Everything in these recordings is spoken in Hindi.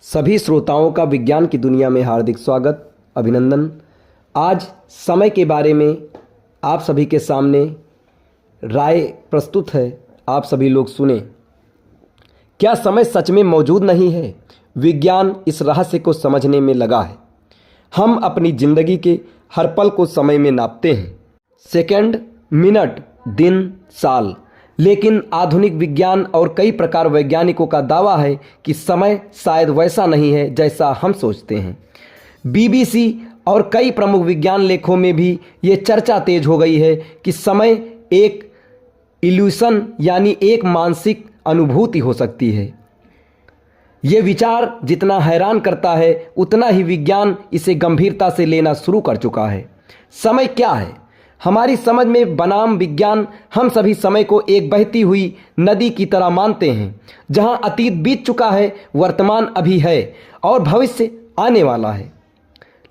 सभी श्रोताओं का विज्ञान की दुनिया में हार्दिक स्वागत, अभिनंदन। आज समय के बारे में आप सभी के सामने राय प्रस्तुत है। आप सभी लोग सुने। क्या समय सच में मौजूद नहीं है? विज्ञान इस रहस्य को समझने में लगा है। हम अपनी जिंदगी के हर पल को समय में नापते हैं, सेकंड, मिनट, दिन, साल। लेकिन आधुनिक विज्ञान और कई प्रकार वैज्ञानिकों का दावा है कि समय शायद वैसा नहीं है जैसा हम सोचते हैं। बीबीसी और कई प्रमुख विज्ञान लेखों में भी ये चर्चा तेज हो गई है कि समय एक इल्यूशन यानी एक मानसिक अनुभूति हो सकती है। ये विचार जितना हैरान करता है उतना ही विज्ञान इसे गंभीरता से लेना शुरू कर चुका है। समय क्या है? हमारी समझ में बनाम विज्ञान हम सभी समय को एक बहती हुई नदी की तरह मानते हैं, जहां अतीत बीत चुका है, वर्तमान अभी है और भविष्य आने वाला है।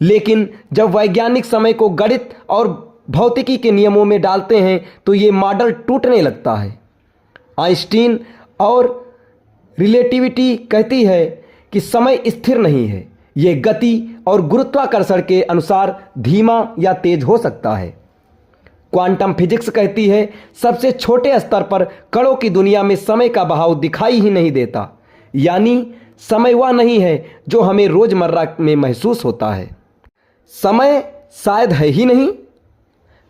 लेकिन जब वैज्ञानिक समय को गणित और भौतिकी के नियमों में डालते हैं तो ये मॉडल टूटने लगता है। आइंस्टीन और रिलेटिविटी कहती है कि समय स्थिर नहीं है, ये गति और गुरुत्वाकर्षण के अनुसार धीमा या तेज हो सकता है। क्वांटम फिजिक्स कहती है सबसे छोटे स्तर पर कणों की दुनिया में समय का बहाव दिखाई ही नहीं देता, यानी समय वह नहीं है जो हमें रोजमर्रा में महसूस होता है। समय शायद है ही नहीं।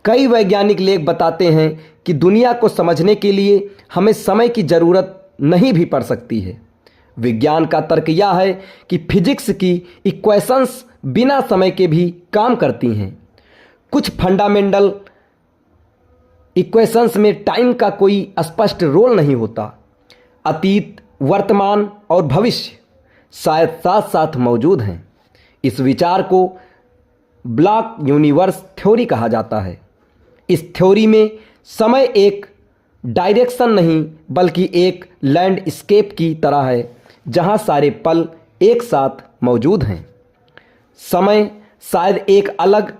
कई वैज्ञानिक लेख बताते हैं कि दुनिया को समझने के लिए हमें समय की जरूरत नहीं भी पड़ सकती है। विज्ञान का तर्क यह है कि फिजिक्स की इक्वेशंस बिना समय के भी काम करती हैं। कुछ फंडामेंटल इक्वेशंस में टाइम का कोई स्पष्ट रोल नहीं होता। अतीत, वर्तमान और भविष्य शायद साथ साथ मौजूद हैं। इस विचार को ब्लॉक यूनिवर्स थ्योरी कहा जाता है। इस थ्योरी में समय एक डायरेक्शन नहीं बल्कि एक लैंडस्केप की तरह है, जहां सारे पल एक साथ मौजूद हैं। समय शायद एक अलग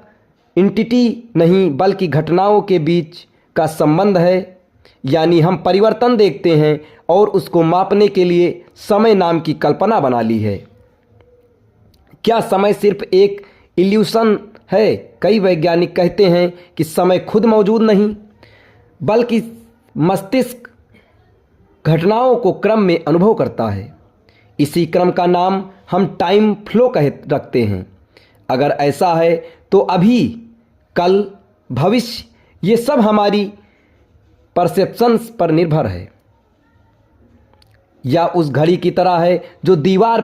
एंटिटी नहीं बल्कि घटनाओं के बीच का संबंध है, यानी हम परिवर्तन देखते हैं और उसको मापने के लिए समय नाम की कल्पना बना ली है। क्या समय सिर्फ एक इल्यूशन है? कई वैज्ञानिक कहते हैं कि समय खुद मौजूद नहीं बल्कि मस्तिष्क घटनाओं को क्रम में अनुभव करता है। इसी क्रम का नाम हम टाइम फ्लो रखते हैं। अगर ऐसा है तो अभी, कल, भविष्य ये सब हमारी परसेप्शंस पर निर्भर है, या उस घड़ी की तरह है जो दीवार